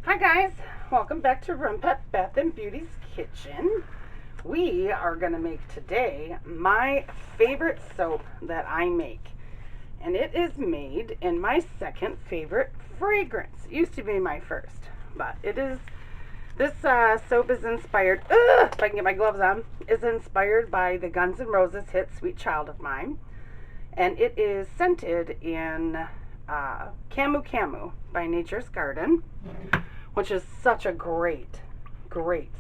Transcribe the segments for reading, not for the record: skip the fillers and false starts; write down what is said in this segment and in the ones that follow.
Hi guys, welcome back to Renpet Bath Beauty's kitchen. We are going to make today my favorite soap that I make. And it is made in my second favorite fragrance. It used to be my first, but this soap is inspired, if I can get my gloves on, is inspired by the Guns N' Roses hit Sweet Child of Mine. And it is scented in Camu Camu by Nature's Garden, which is such a great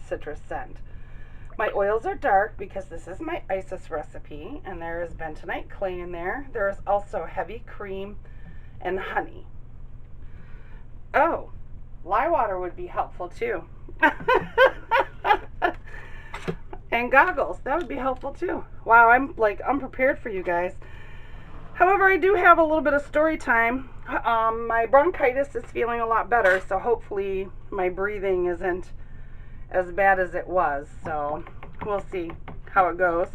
citrus scent. My oils are dark because this is my Isis recipe, and there is bentonite clay in there. There is also heavy cream and honey. Oh, lye water would be helpful too. And goggles, that would be helpful too. Wow, I'm unprepared for you guys. However, I do have a little bit of story time. My bronchitis is feeling a lot better, so hopefully my breathing isn't as bad as it was. So we'll see how it goes.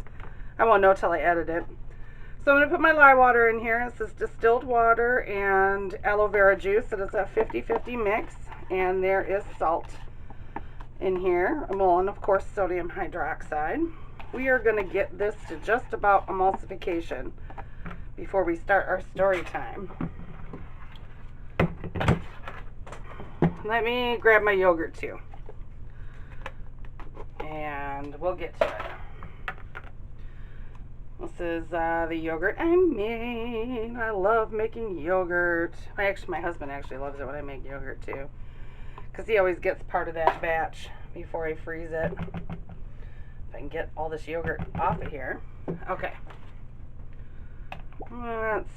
I won't know till I edit it. So I'm going to put my lye water in here. This is distilled water and aloe vera juice. It is a 50-50 mix. And there is salt in here. Well, and of course sodium hydroxide. We are going to get this to just about emulsification before we start our story time. Let me grab my yogurt too, and we'll get to it. This is the yogurt I made. I love making yogurt. My husband actually loves it when I make yogurt too, because he always gets part of that batch before I freeze it. If I can get all this yogurt off of here. Okay. Let's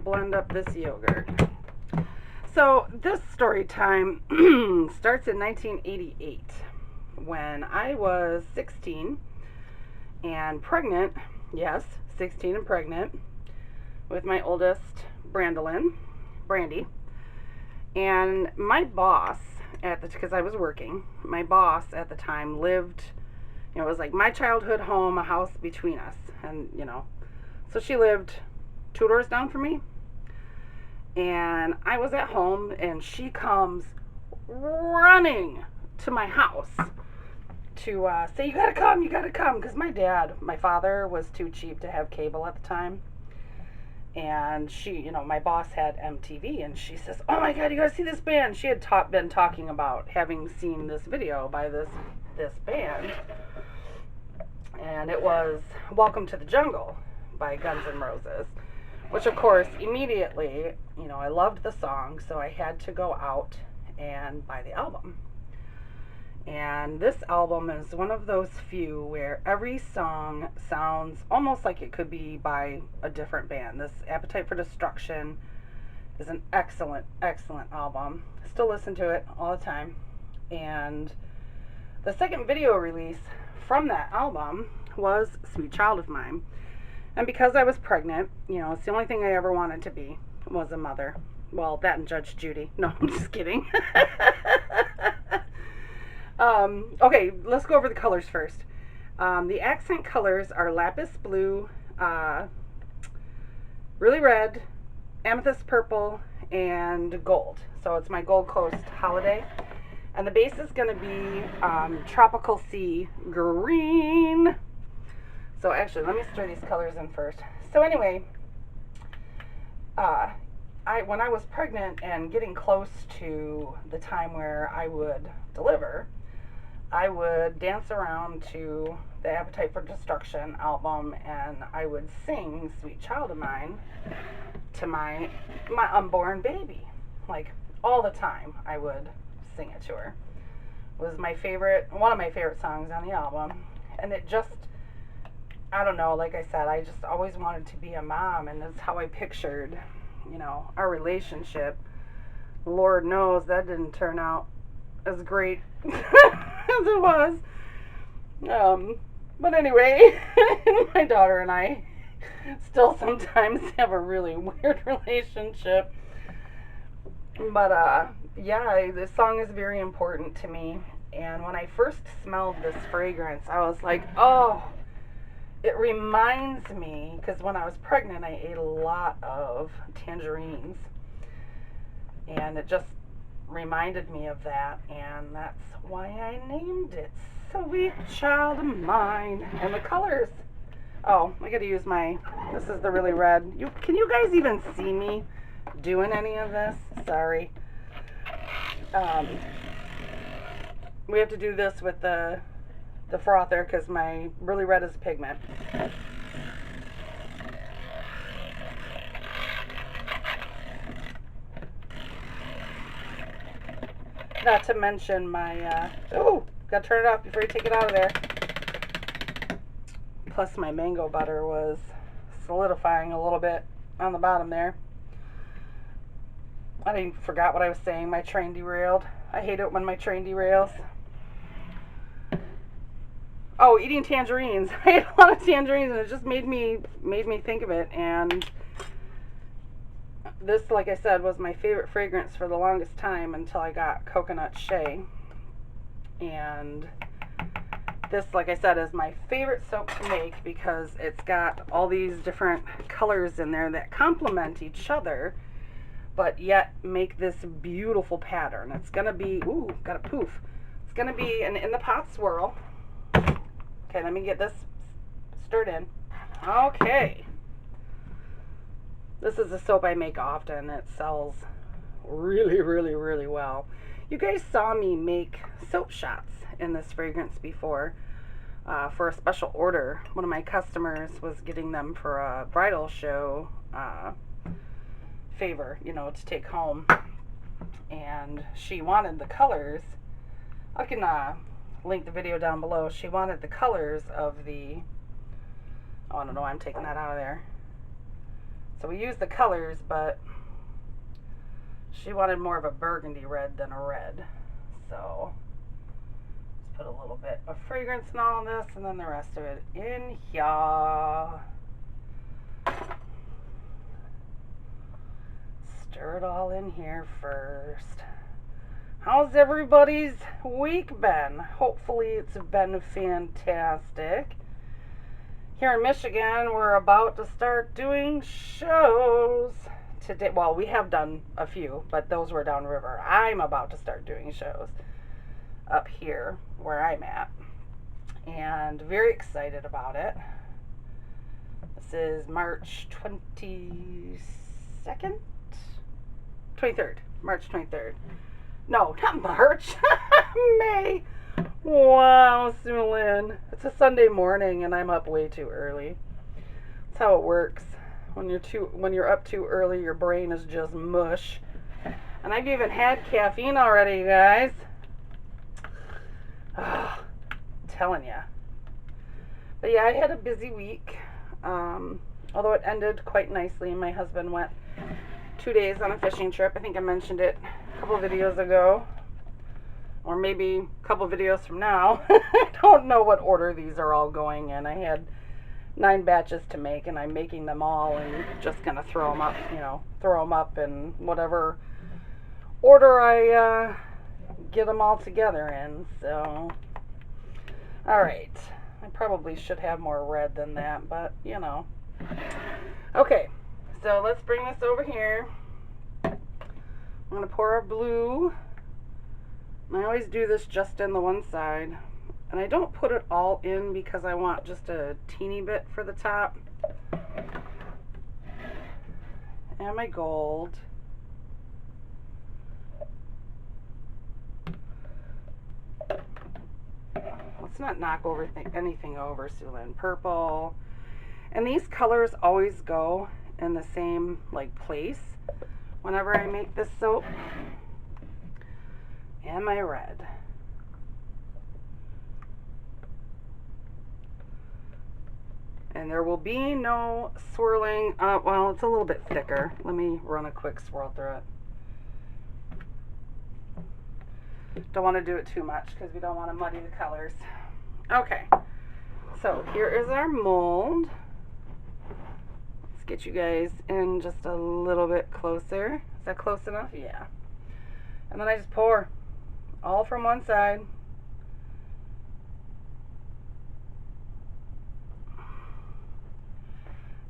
blend up this yogurt. So this story time starts in 1988 when I was 16 and pregnant. Yes, 16 and pregnant with my oldest Brandy. And my boss because I was working, my boss at the time lived, it was like my childhood home, a house between us. And, so she lived 2 doors down from me, and I was at home, and she comes running to my house to say, you gotta come, because my father was too cheap to have cable at the time, and she, my boss had MTV, and she says, oh my god, you gotta see this band. She had been talking about having seen this video by this band, and it was Welcome to the Jungle by Guns N' Roses. Which, of course, immediately, I loved the song, so I had to go out and buy the album. And this album is one of those few where every song sounds almost like it could be by a different band. This Appetite for Destruction is an excellent album. I still listen to it all the time. And the second video release from that album was Sweet Child of Mine. And because I was pregnant, it's the only thing I ever wanted to be was a mother. Well, that and Judge Judy. No, I'm just kidding. Okay, let's go over the colors first. The accent colors are lapis blue, really red, amethyst purple, and gold. So it's my Gold Coast holiday. And the base is going to be tropical sea green. So actually, let me stir these colors in first. So anyway, when I was pregnant and getting close to the time where I would deliver, I would dance around to the Appetite for Destruction album, and I would sing Sweet Child of Mine to my unborn baby. Like, all the time I would sing it to her. It was one of my favorite songs on the album, and it just, I don't know, like I said, I just always wanted to be a mom, and that's how I pictured, our relationship. Lord knows that didn't turn out as great as it was. But anyway, my daughter and I still sometimes have a really weird relationship. But, yeah, this song is very important to me. And when I first smelled this fragrance, I was like, oh, it reminds me, because when I was pregnant, I ate a lot of tangerines. And it just reminded me of that, and that's why I named it Sweet Child of Mine. And the colors, oh, I gotta use my, this is the really red. Can you guys even see me doing any of this? Sorry. We have to do this with the frother because my really red is pigment. Not to mention my, oh, gotta turn it off before you take it out of there. Plus my mango butter was solidifying a little bit on the bottom there. I forgot what I was saying. My train derailed. I hate it when my train derails. Oh, eating tangerines. I ate a lot of tangerines and it just made me think of it. And this, like I said, was my favorite fragrance for the longest time until I got Coconut Shea. And this, like I said, is my favorite soap to make because it's got all these different colors in there that complement each other, but yet make this beautiful pattern. It's gonna be, ooh, got a poof. It's gonna be an in the pot swirl. Okay, let me get this stirred in. Okay. This is a soap I make often. It sells really, really, really well. You guys saw me make soap shots in this fragrance before for a special order. One of my customers was getting them for a bridal show favor, you know, to take home. And she wanted the colors. I can link the video down below. She wanted the colors of the, oh, I don't know, I'm taking that out of there. So we used the colors, but she wanted more of a burgundy red than a red. So let's put a little bit of fragrance in all of this and then the rest of it in here. Stir it all in here first. How's everybody's week been? Hopefully it's been fantastic. Here in Michigan, we're about to start doing shows today. Well, we have done a few, but those were downriver. I'm about to start doing shows up here where I'm at, and very excited about it. This is March 23rd? March 23rd. No, not March. May. Wow, Sue Lynn. It's a Sunday morning and I'm up way too early. That's how it works. When you're up too early, your brain is just mush. And I've even had caffeine already, you guys. I'm telling ya. But yeah, I had a busy week. Although it ended quite nicely. My husband went 2 days on a fishing trip. I think I mentioned it a couple videos ago. Or maybe a couple videos from now. I don't know what order these are all going in. I had 9 batches to make, and I'm making them all and just gonna throw them up, you know, throw them up in whatever order I get them all together in. So, all right. I probably should have more red than that, but you know. Okay, so let's bring this over here. I'm gonna pour our blue. I always do this just in the one side, and I don't put it all in because I want just a teeny bit for the top. And my gold. Let's not knock anything over, Sue Lynn. Purple. And these colors always go in the same like place whenever I make this soap. And my red. And there will be no swirling. Well, it's a little bit thicker. Let me run a quick swirl through it. Don't want to do it too much because we don't want to muddy the colors. Okay, so here is our mold. Let's get you guys in just a little bit closer. Is that close enough? Yeah. And then I just pour. All from one side.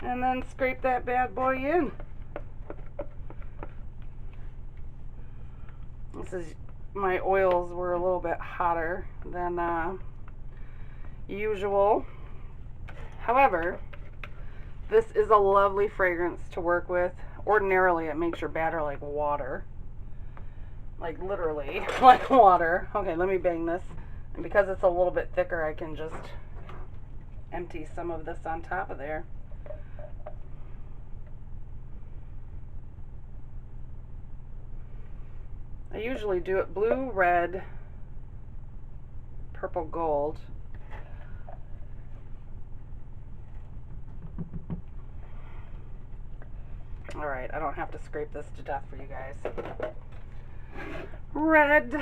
And then scrape that bad boy in. This is, my oils were a little bit hotter than usual. However, this is a lovely fragrance to work with. Ordinarily, it makes your batter like water. Like literally, like water. Okay, let me bang this. And because it's a little bit thicker, I can just empty some of this on top of there. I usually do it blue, red, purple, gold. Alright, I don't have to scrape this to death for you guys. Red.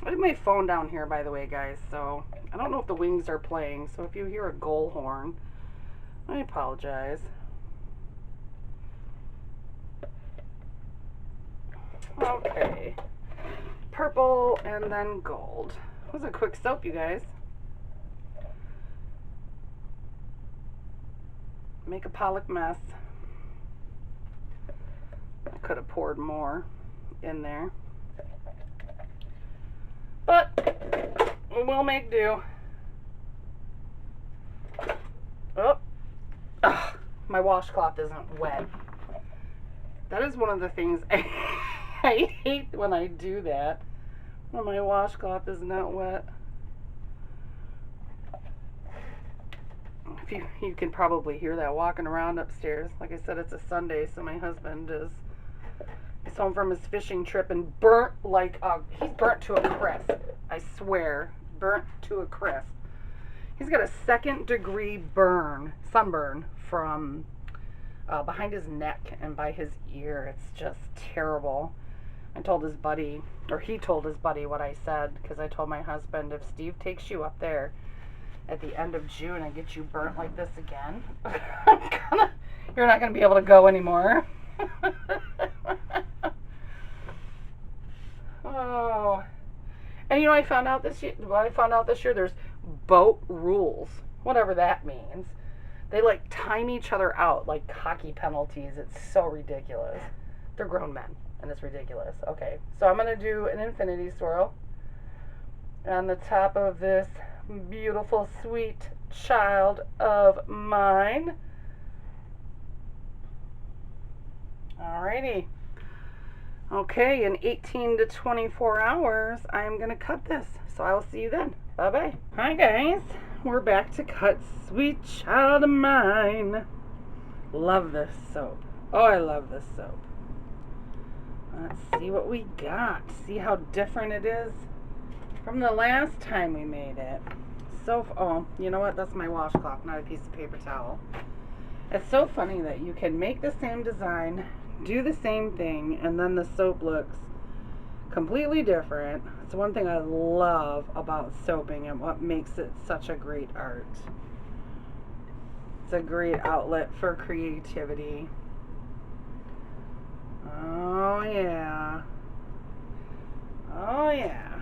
I have my phone down here, by the way, guys, so I don't know if the wings are playing, so if you hear a gull horn, I apologize. Okay. Purple and then gold. That was a quick soap, you guys. Make a Pollock mess. I could have poured more in there, but we'll make do. Oh, ugh, my washcloth isn't wet. That is one of the things I hate when I do that, when my washcloth is not wet. If you can probably hear that walking around upstairs. Like I said, it's a Sunday, so my husband he's home from his fishing trip and burnt like he's burnt to a crisp. I swear, burnt to a crisp. He's got a 2nd-degree sunburn from behind his neck and by his ear. It's just terrible. I told his buddy, or he told his buddy what I said, because I told my husband, if Steve takes you up there at the end of June and get you burnt like this again, you're not going to be able to go anymore. Oh. And you know, I found out this year there's boat rules, whatever that means. They like time each other out like hockey penalties. It's so ridiculous. They're grown men, and it's ridiculous. Okay, so I'm going to do an infinity swirl on the top of this beautiful, sweet child of mine. Alrighty. Okay, in 18 to 24 hours, I'm going to cut this. So I will see you then. Bye-bye. Hi, guys. We're back to cut Sweet Child of Mine. Love this soap. Oh, I love this soap. Let's see what we got. See how different it is from the last time we made it. So, oh, you know what? That's my washcloth, not a piece of paper towel. It's so funny that you can make the same design, do the same thing, and then the soap looks completely different. It's one thing I love about soaping and what makes it such a great art. It's a great outlet for creativity. Oh yeah. Oh yeah.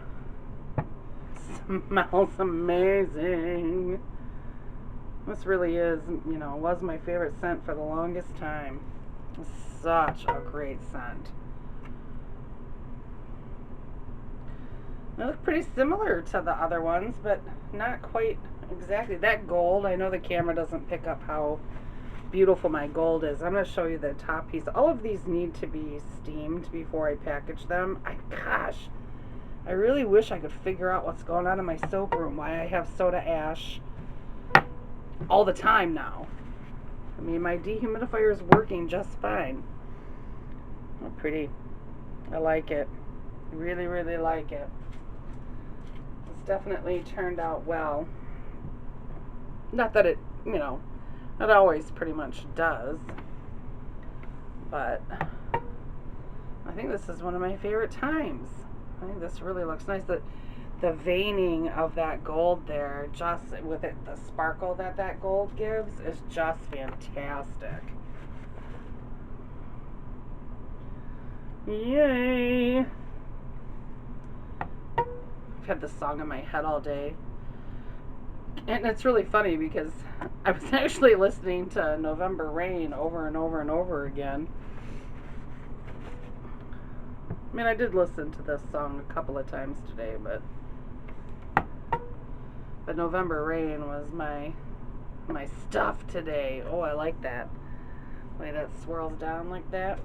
Smells amazing. This really is, you know, was my favorite scent for the longest time. Such a great scent. They look pretty similar to the other ones, but not quite exactly. That gold, I know the camera doesn't pick up how beautiful my gold is. I'm going to show you the top piece. All of these need to be steamed before I package them. Gosh, I really wish I could figure out what's going on in my soap room, why I have soda ash all the time now. I mean, my dehumidifier is working just fine. Oh, pretty. I like it. Really, really like it. It's definitely turned out well. Not that it, you know, it always pretty much does. But I think this is one of my favorite times. I think this really looks nice. The veining of that gold there, just with it, the sparkle that gold gives is just fantastic. Yay! I've had this song in my head all day. And it's really funny because I was actually listening to November Rain over and over and over again. I mean, I did listen to this song a couple of times today, but November Rain was my stuff today. Oh, I like that. The way that swirls down like that.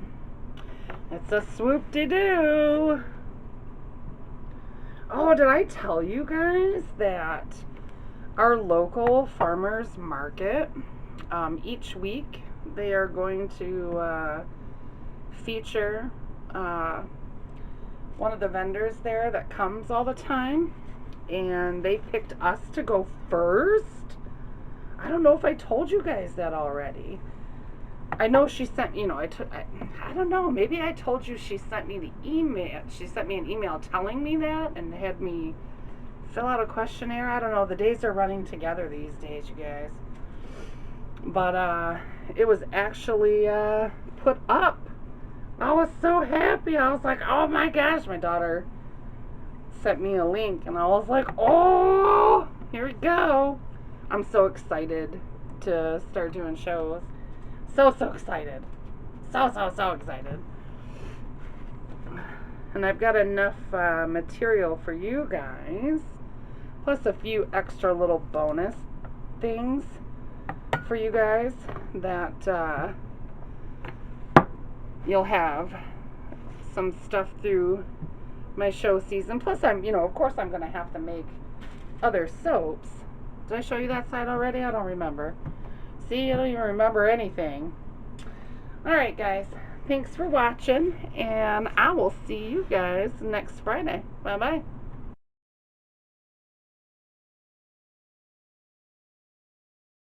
It's a swoop-de-doo. Oh, did I tell you guys that our local farmers market, each week they are going to feature one of the vendors there that comes all the time, and they picked us to go first. I don't know if I told you guys that already. I know she sent, I don't know, maybe I told you she sent me the email. She sent me an email telling me that and had me fill out a questionnaire. I don't know, the days are running together these days, you guys. But it was actually put up. I was so happy. I was like, oh my gosh, my daughter sent me a link and I was like, oh, here we go. I'm so excited to start doing shows. So excited. So excited. And I've got enough material for you guys, plus a few extra little bonus things for you guys that you'll have some stuff through my show season. Plus, of course I'm going to have to make other soaps. Did I show you that side already? I don't remember. See, I don't even remember anything. Alright, guys. Thanks for watching, and I will see you guys next Friday. Bye-bye.